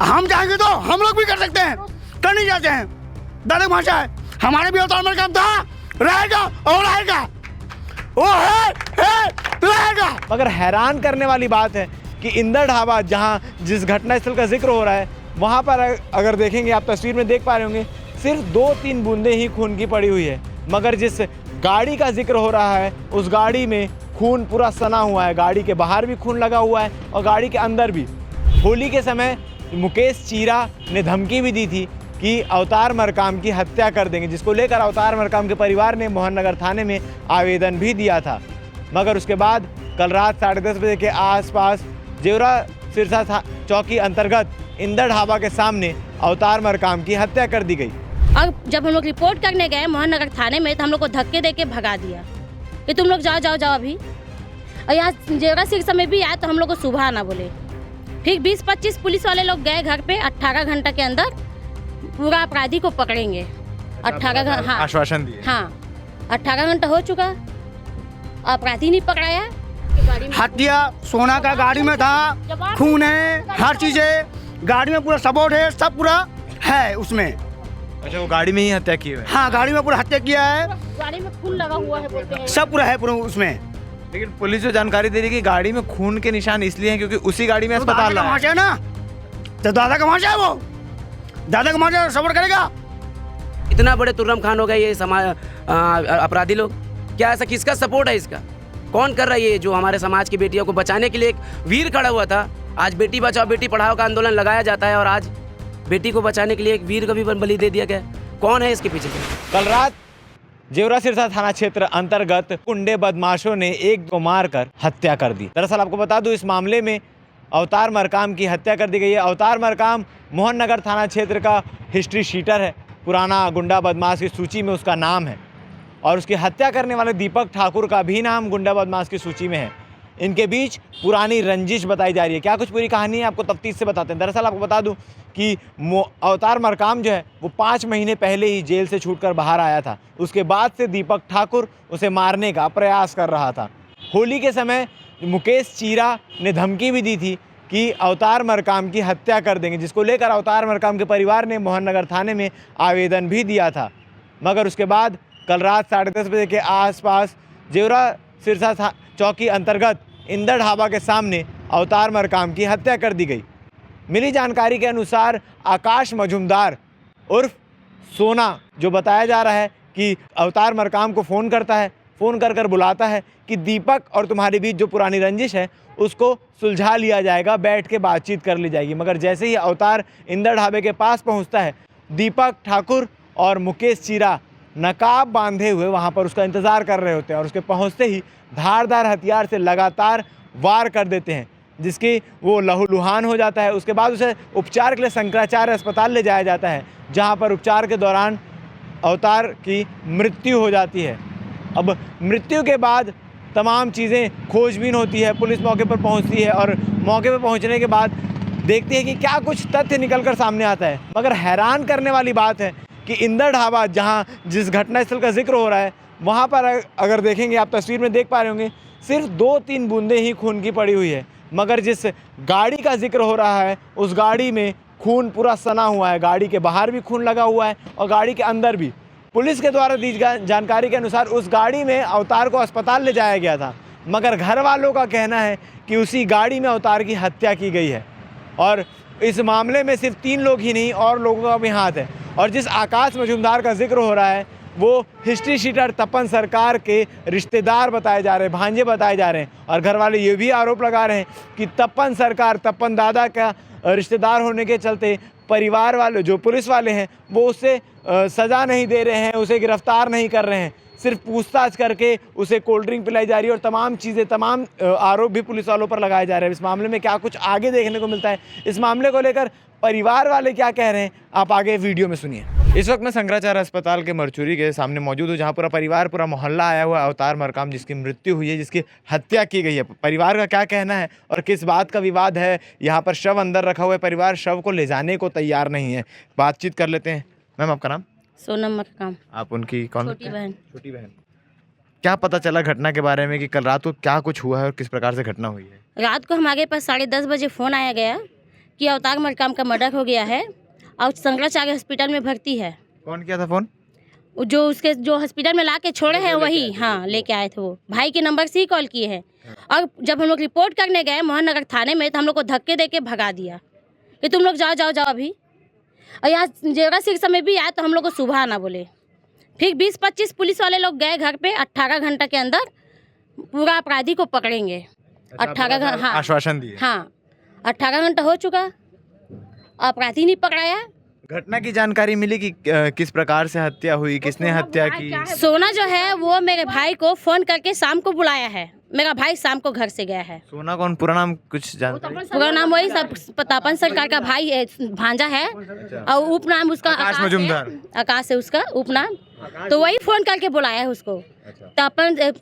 हम चाहेंगे तो हम लोग भी कर सकते हैं, कर नहीं जाते हैं। दादा भाषा है, हमारे भी अवतार में काम था, रहेगा और रहेगा, वो है रहेगा। मगर हैरान करने वाली बात है कि इंदर ढाबा जहां जिस घटना स्थल का जिक्र हो रहा है वहां पर अगर देखेंगे, आप तस्वीर में देख पा रहे होंगे, सिर्फ 2-3 बूंदें ही खून की पड़ी हुई है। मगर जिस गाड़ी का जिक्र हो रहा है उस गाड़ी में खून पूरा सना हुआ है। गाड़ी के बाहर भी खून लगा हुआ है और गाड़ी के अंदर भी। होली के समय मुकेश चीरा ने धमकी भी दी थी कि अवतार मरकाम की हत्या कर देंगे, जिसको लेकर अवतार मरकाम के परिवार ने मोहन नगर थाने में आवेदन भी दिया था। मगर उसके बाद कल रात 10:30 बजे के आसपास जेवरा सिरसा चौकी अंतर्गत इंदर ढाबा के सामने अवतार मरकाम की हत्या कर दी गई। और जब हम लोग रिपोर्ट करने गए मोहन नगर थाने में तो हम लोग को धक्के दे के भगा दिया कि तुम लोग जाओ अभी। और यहाँ जेवरा सिरसा में भी आए तो हम लोग को सुबह ना बोले। फिर 20-25 पुलिस वाले लोग गए घर पे, 18 घंटा के अंदर पूरा अपराधी को पकड़ेंगे। 18 घंटा, हाँ आश्वासन दिए। हाँ 18 घंटा हो चुका, अपराधी नहीं पकड़ाया। हत्या सोना का गाड़ी में था, खून है, हर चीज है, गाड़ी में पूरा सपोर्ट है, सब पूरा है उसमें। अच्छा, वो गाड़ी में ही हत्या की है? हाँ, गाड़ी में पूरा हत्या किया है, गाड़ी में खून लगा हुआ है बोलते हैं। सब पूरा है पूरा उसमें। लेकिन पुलिस जो जानकारी दे रही है कि गाड़ी में खून के निशान इसलिए हैं क्योंकि उसी गाड़ी में अस्पताल दादा का है ना, तो दादा का है वो, दादा का सपोर्ट करेगा। इतना बड़े तुर्रम खान हो गए ये समाज अपराधी लोग, क्या ऐसा किसका सपोर्ट है? इसका कौन कर रहा है? ये जो हमारे समाज की बेटियों को बचाने के लिए एक वीर खड़ा हुआ था। आज बेटी बचाओ बेटी पढ़ाओ का आंदोलन लगाया जाता है और आज बेटी को बचाने के लिए एक वीर का भी बलि दे दिया गया। कौन है इसके पीछे? कल रात जेवरा सिरसा थाना क्षेत्र अंतर्गत कुंडे बदमाशों ने एक को मारकर हत्या कर दी। दरअसल आपको बता दूं, इस मामले में अवतार मरकाम की हत्या कर दी गई है। अवतार मरकाम मोहन नगर थाना क्षेत्र का हिस्ट्री शीटर है, पुराना गुंडा बदमाश की सूची में उसका नाम है और उसकी हत्या करने वाले दीपक ठाकुर का भी नाम गुंडा बदमाश की सूची में है। इनके बीच पुरानी रंजिश बताई जा रही है। क्या कुछ पूरी कहानी है आपको तफ्तीश से बताते हैं। दरअसल आपको बता दूं कि अवतार मरकाम जो है वो 5 महीने पहले ही जेल से छूटकर बाहर आया था। उसके बाद से दीपक ठाकुर उसे मारने का प्रयास कर रहा था। होली के समय मुकेश चीरा ने धमकी भी दी थी कि अवतार मरकाम की हत्या कर देंगे, जिसको लेकर अवतार मरकाम के परिवार ने मोहन नगर थाने में आवेदन भी दिया था। मगर उसके बाद कल रात 10:30 बजे के आसपास जेवरा सिरसा चौकी अंतर्गत इंदर ढाबा के सामने अवतार मरकाम की हत्या कर दी गई। मिली जानकारी के अनुसार आकाश मजुमदार उर्फ सोना, जो बताया जा रहा है कि अवतार मरकाम को फ़ोन करता है, फ़ोन कर बुलाता है कि दीपक और तुम्हारे बीच जो पुरानी रंजिश है उसको सुलझा लिया जाएगा, बैठ के बातचीत कर ली जाएगी। मगर जैसे ही अवतार इंदर ढाबे के पास पहुंचता है, दीपक ठाकुर और मुकेश चीरा नकाब बांधे हुए वहां पर उसका इंतज़ार कर रहे होते हैं और उसके पहुंचते ही धारदार हथियार से लगातार वार कर देते हैं, जिसकी वो लहूलुहान हो जाता है। उसके बाद उसे उपचार के लिए शंकराचार्य अस्पताल ले जाया जाता है, जहां पर उपचार के दौरान अवतार की मृत्यु हो जाती है। अब मृत्यु के बाद तमाम चीज़ें खोजबीन होती है, पुलिस मौके पर पहुंचती है और मौके पर पहुंचने के बाद देखती है कि क्या कुछ तथ्य निकल कर सामने आता है। मगर हैरान करने वाली बात है कि इंदर ढाबा जहां जिस घटना स्थल का जिक्र हो रहा है वहां पर अगर देखेंगे, आप तस्वीर में देख पा रहे होंगे, सिर्फ 2-3 बूंदें ही खून की पड़ी हुई है। मगर जिस गाड़ी का जिक्र हो रहा है उस गाड़ी में खून पूरा सना हुआ है। गाड़ी के बाहर भी खून लगा हुआ है और गाड़ी के अंदर भी। पुलिस के द्वारा दी जानकारी के अनुसार उस गाड़ी में अवतार को अस्पताल ले जाया गया था, मगर घर वालों का कहना है कि उसी गाड़ी में अवतार की हत्या की गई है। और इस मामले में सिर्फ 3 लोग ही नहीं और लोगों का भी हाथ है। और जिस आकाश मजुमदार का जिक्र हो रहा है वो हिस्ट्री शीटर तपन सरकार के रिश्तेदार बताए जा रहे हैं, भांजे बताए जा रहे हैं। और घर वाले ये भी आरोप लगा रहे हैं कि तपन सरकार, तपन दादा का रिश्तेदार होने के चलते परिवार वाले, जो पुलिस वाले हैं, वो उससे सज़ा नहीं दे रहे हैं, उसे गिरफ्तार नहीं कर रहे हैं, सिर्फ पूछताछ करके उसे कोल्ड ड्रिंक पिलाई जा रही है और तमाम चीज़ें, तमाम आरोप भी पुलिस वालों पर लगाए जा रहे हैं। इस मामले में क्या कुछ आगे देखने को मिलता है, इस मामले को लेकर परिवार वाले क्या कह रहे हैं, आप आगे वीडियो में सुनिए। इस वक्त मैं शंकराचार्य अस्पताल के मरचुरी के सामने मौजूद हूँ, जहाँ पूरा परिवार, पूरा मोहल्ला आया हुआ है। अवतार मरकाम जिसकी मृत्यु हुई है, जिसकी हत्या की गई है, परिवार का क्या कहना है और किस बात का विवाद है। यहाँ पर शव अंदर रखा हुआ है, परिवार शव को ले जाने को तैयार नहीं है। बातचीत कर लेते हैं। मैम, आपका नाम? सोनम मरकाम। आप उनकी कौन? छोटी बहन। छोटी बहन। क्या पता चला घटना के बारे में कि कल रात को क्या कुछ हुआ है और किस प्रकार से घटना हुई है? रात को हमारे पास 10:30 बजे फ़ोन आया गया कि अवतार मरकाम का मर्डर हो गया है और शंकराचार्य हॉस्पिटल में भर्ती है। कौन किया था फोन? जो उसके जो हॉस्पिटल में ला के छोड़े हैं वही, हाँ, लेके आए थे वो। भाई के नंबर से ही कॉल किए हैं। और जब हम लोग रिपोर्ट करने गए मोहन नगर थाने में तो हम लोग को धक्के दे के भगा दिया कि तुम लोग जाओ जाओ जाओ अभी। और यहाँ जेवरा सिर्फ समय भी आए तो हम लोग को सुबह ना बोले। फिर 20-25 पुलिस वाले लोग गए घर पे, 18 घंटा के अंदर पूरा अपराधी को पकड़ेंगे। 18 घंटा, हाँ, आश्वासन दिए। हाँ, 18 घंटा हो चुका, अपराधी नहीं पकड़ाया। घटना की जानकारी मिली कि किस प्रकार से हत्या हुई, किसने हत्या की? सोना जो है वो मेरे भाई को फोन करके शाम को बुलाया है। मेरा भाई शाम को घर से गया है। सोना कौन? पूरा नाम कुछ जानकारी? पूरा नाम वही सब तपन सरकार का भाई है, भांजा है। और उपनाम उसका आकाश मजूमदार। आकाश है उसका उपनाम। तो वही फोन करके बुलाया है उसको। तपन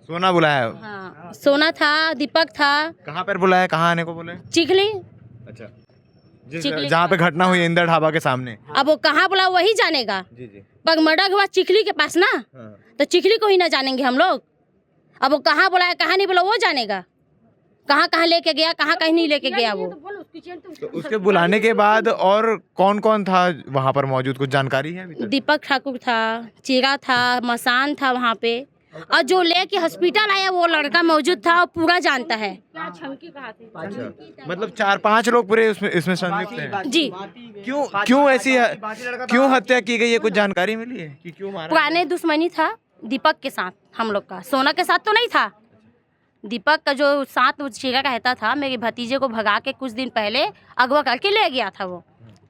सोना बुलाया है? हाँ, सोना था, दीपक था। कहाँ पर बुलाया, कहाँ आने को बोले? चिखली। अच्छा, जहाँ पे घटना हुई इंदर ढाबा के सामने। अब वो कहाँ बुला वही जानेगा। जी जी। पर मर्डर हुआ चिखली के पास ना, तो चिखली को ही ना जानेंगे हम लोग। अब वो कहाँ बुलाया कहाँ नहीं बुला वो जानेगा। कहाँ कहाँ लेके गया, कहाँ कहीं नहीं लेके गया वो। तो उसके बुलाने के बाद और कौन कौन था वहाँ पर मौजूद, कुछ जानकारी है अभी तक? दीपक ठाकुर था, चीरा था, मसान था वहाँ पे। और जो लेके हॉस्पिटल आया वो लड़का मौजूद था और पूरा जानता है। मतलब 4-5 लोग पूरे इसमें संलिप्त हैं? जी। क्यों हत्या की गई है, कुछ जानकारी मिली है कि क्यों मारा? पुराने दुश्मनी था दीपक के साथ हम लोग का, सोना के साथ तो नहीं था। दीपक का जो साथ चीरा रहता था, मेरे भतीजे को भगा के कुछ दिन पहले अगवा करके ले गया था वो,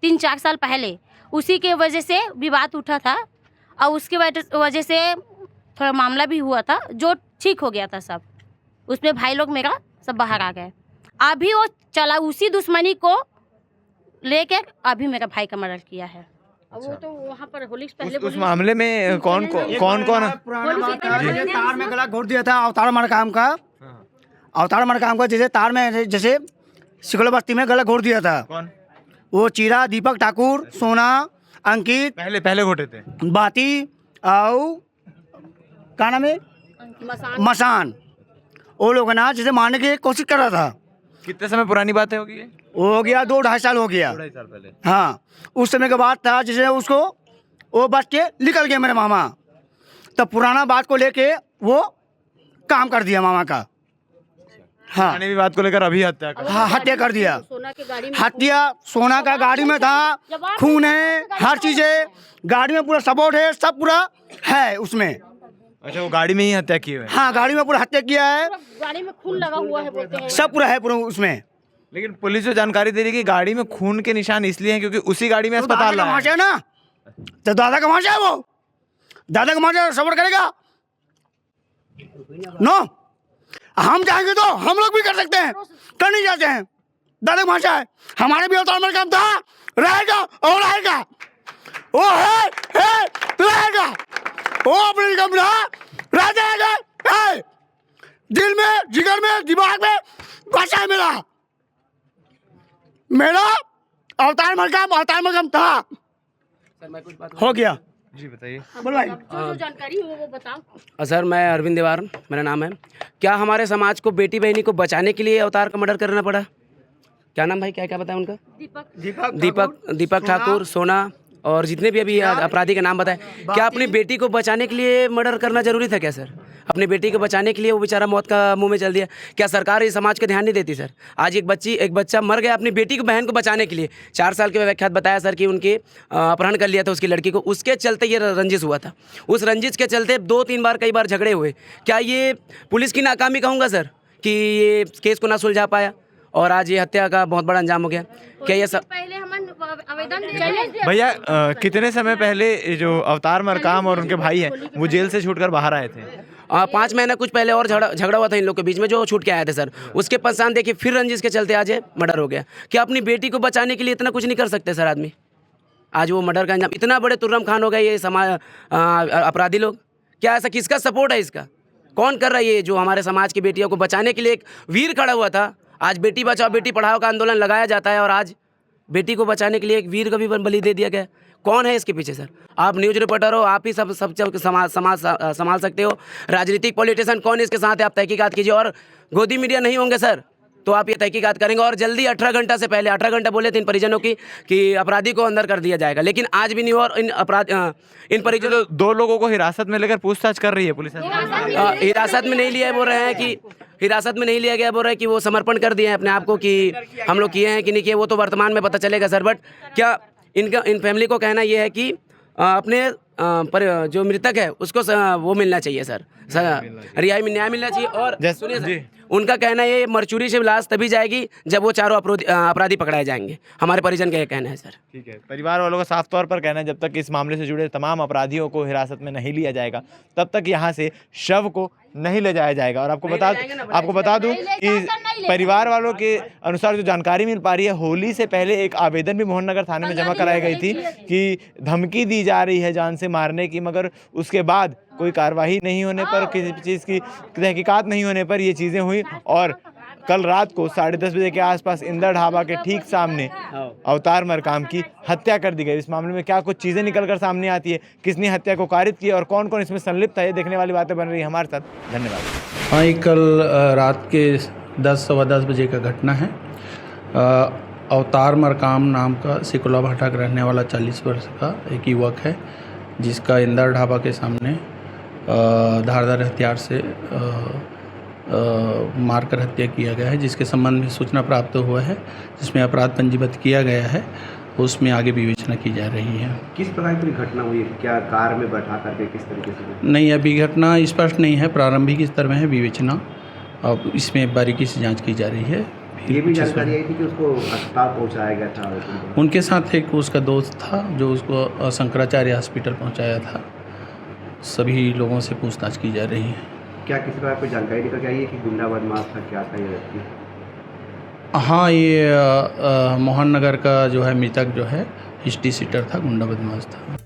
3-4 साल पहले। उसी के वजह से विवाद उठा था और उसके वजह से थोड़ा मामला भी हुआ था, जो ठीक हो गया था सब। उसमें भाई लोग मेरा सब बाहर आ गए। अभी वो चला उसी दुश्मनी को लेके अभी मेरा भाई का मर्डर किया है। वो तो वहाँ पर होली पहले उस मामले में कौन तार में गला घोट दिया था अवतार मरकाम का। अवतार मरकाम का जैसे तार में जैसे सिकल बस्ती में गला घोट दिया था। कौन? वो चीरा, दीपक ठाकुर, सोना, अंकित, पहले घोटे थे। बाती और क्या नाम है, मसान। वो लोग ना जैसे मारने की कोशिश कर रहा था। कितने समय पुरानी बात है होगी? वो हो गया 2-2.5 साल हो गया। 2-2.5 साल पहले। हाँ, उस समय के बाद था जैसे उसको वो बच के निकल गया मेरे मामा। तब पुराना बात को लेके वो काम कर दिया मामा का। हाँ, पुरानी बात को लेकर अभी हत्या कर। हाँ, हत्या कर दिया। हत्या सोना का गाड़ी में था, खून है, हर चीज है गाड़ी में, पूरा सपोर्ट है, सब पूरा है उसमें। अच्छा, वो गाड़ी में ही हत्या की है? हाँ, गाड़ी में पूरा हत्या किया है, गाड़ी में खून लगा हुआ है बोलते हैं। सब पूरा है पूरा उसमें। लेकिन पुलिस जो जानकारी दे रही है कि गाड़ी में खून के निशान इसलिए हैं क्योंकि उसी गाड़ी में अस्पताल दादा का भाषा है ना, तो दादा का भाषा है वो, दादा का भाषा सपोर्ट करेगा। नो, हम चाहेंगे तो हम लोग भी कर सकते हैं, कर नहीं जाते हैं। दादा का भाषा है, हमारे भी अवतार मरकाम था, रहेगा और रहेगा। वो है रहेगा, वो अपने निगम रह जाएगा। दिल में, जिगर में, दिमाग में भाषा है मेरा अवतार मरकाम था। हो गया। जी बताइए। बोल भाई। जो जानकारी हो वो बताओ। सर, मैं अरविंद देवार मेरा नाम है। क्या हमारे समाज को बेटी बहनी को बचाने के लिए अवतार का मर्डर करना पड़ा? क्या नाम भाई, क्या बताया उनका? दीपक ठाकुर, सोना और जितने भी अभी अपराधी का नाम बताए। क्या अपनी बेटी को बचाने के लिए मर्डर करना जरूरी था क्या सर? अपनी बेटी को बचाने के लिए वो बेचारा मौत का मुंह में चल दिया। क्या सरकार इस समाज का ध्यान नहीं देती सर? आज एक बच्चा मर गया अपनी बेटी को, बहन को बचाने के लिए। 4 साल के व्याख्यात बताया सर कि उनके अपहरण कर लिया था उसकी लड़की को, उसके चलते ये रंजिश हुआ था। उस रंजिश के चलते 2-3 बार कई बार झगड़े हुए। क्या ये पुलिस की नाकामी कहूँगा सर कि ये केस को ना सुलझा पाया और आज ये हत्या का बहुत बड़ा अंजाम हो गया? क्या ये सब पहले हम आवेदन भैया कितने समय पहले जो अवतार मरकाम और उनके भाई हैं वो जेल से छूटकर बाहर आए थे? 5 महीना कुछ पहले और झगड़ा हुआ था इन लोग के बीच में, जो छूट के आए थे सर। उसके पश्चात देखिए फिर रंजिश के चलते आज मर्डर हो गया। क्या अपनी बेटी को बचाने के लिए इतना कुछ नहीं कर सकते सर आदमी? आज वो मर्डर का अंजाम, इतना बड़े तुर्रम खान हो गए ये समाज अपराधी लोग। क्या ऐसा किसका सपोर्ट है इसका? कौन कर रहा है ये जो हमारे समाज की बेटियों को बचाने के लिए एक वीर खड़ा हुआ था? आज बेटी बचाओ बेटी पढ़ाओ का आंदोलन लगाया जाता है और आज बेटी को बचाने के लिए एक वीर का भी बलि दे दिया गया। कौन है इसके पीछे सर? आप न्यूज़ रिपोर्टर हो, आप ही सब संभाल सकते हो। राजनीतिक पॉलिटिशियन कौन इसके साथ है? आप तहकीकात कीजिए। और गोदी मीडिया नहीं होंगे सर तो आप ये तहकीकात करेंगे और जल्दी 18 घंटा से पहले 18 घंटा बोले थे इन परिजनों की कि अपराधी को अंदर कर दिया जाएगा, लेकिन आज भी नहीं हुआ। और इन परिजनों दो लोगों को हिरासत में लेकर पूछताछ कर रही है पुलिस। हिरासत में नहीं लिया है, बोल रहे हैं कि हिरासत में नहीं लिया गया, बोल रहे हैं कि वो समर्पण कर दिए हैं अपने आप को कि हम लोग किए हैं कि नहीं किए, वो तो वर्तमान में पता चलेगा सर। बट क्या इन फैमिली को कहना ये है कि अपने पर जो मृतक है उसको वो मिलना चाहिए सर, रिहाई में न्याय मिलना चाहिए। और सुनिए सर, उनका कहना ये मरचुरी से लाश तभी जाएगी जब वो चारों अपराधी पकड़ाए जाएंगे। हमारे परिजन का ये कहना है सर। ठीक है, परिवार वालों का साफ तौर पर कहना है जब तक इस मामले से जुड़े तमाम अपराधियों को हिरासत में नहीं लिया जाएगा तब तक यहाँ से शव को नहीं ले जाया जाएगा। और आपको बता दूं कि परिवार वालों के अनुसार जो जानकारी मिल पा रही है, होली से पहले एक आवेदन भी मोहन नगर थाने में जमा कराई गई थी कि धमकी दी जा रही है जान से मारने की, मगर उसके बाद कोई कार्रवाई नहीं होने पर, किसी चीज़ की तहकीकात नहीं होने पर ये चीज़ें हुई। और कल रात को 10:30 बजे के आसपास इंदर ढाबा के ठीक सामने अवतार मरकाम की हत्या कर दी गई। इस मामले में क्या कुछ चीज़ें निकलकर सामने आती है, किसने हत्या को कारित किया और कौन कौन इसमें संलिप्त है, ये देखने वाली बातें बन रही है हमारे साथ। धन्यवाद। हाँ, ये कल रात के 10 सवा 10 बजे का घटना है। अवतार मरकाम नाम का सिकुला भाटा का रहने वाला 40 वर्ष का एक युवक है, जिसका इंदर ढाबा के सामने धारदार हथियार से मारकर हत्या किया गया है, जिसके संबंध में सूचना प्राप्त हुआ है, जिसमें अपराध पंजीबद्ध किया गया है। उसमें आगे विवेचना की जा रही है। किस प्रकार की घटना हुई, क्या कार में बैठा करके किस तरीके से? नहीं, अभी घटना स्पष्ट नहीं है, प्रारंभिक स्तर में है विवेचना। अब इसमें बारीकी से जांच की जा रही है। ये भी जानकारी आई थी कि उसको अस्पताल पहुंचाया गया था। उनके साथ एक उसका दोस्त था जो उसको शंकराचार्य हॉस्पिटल पहुंचाया था। सभी लोगों से पूछताछ की जा रही है। क्या किसी प्रकार कोई जानकारी निकल के आई है कि गुंडा बदमाश था, क्या था ये व्यक्ति? हाँ, ये मोहन नगर का जो है मृतक जो है हिस्ट्री सीटर था, गुंडा बदमाश था।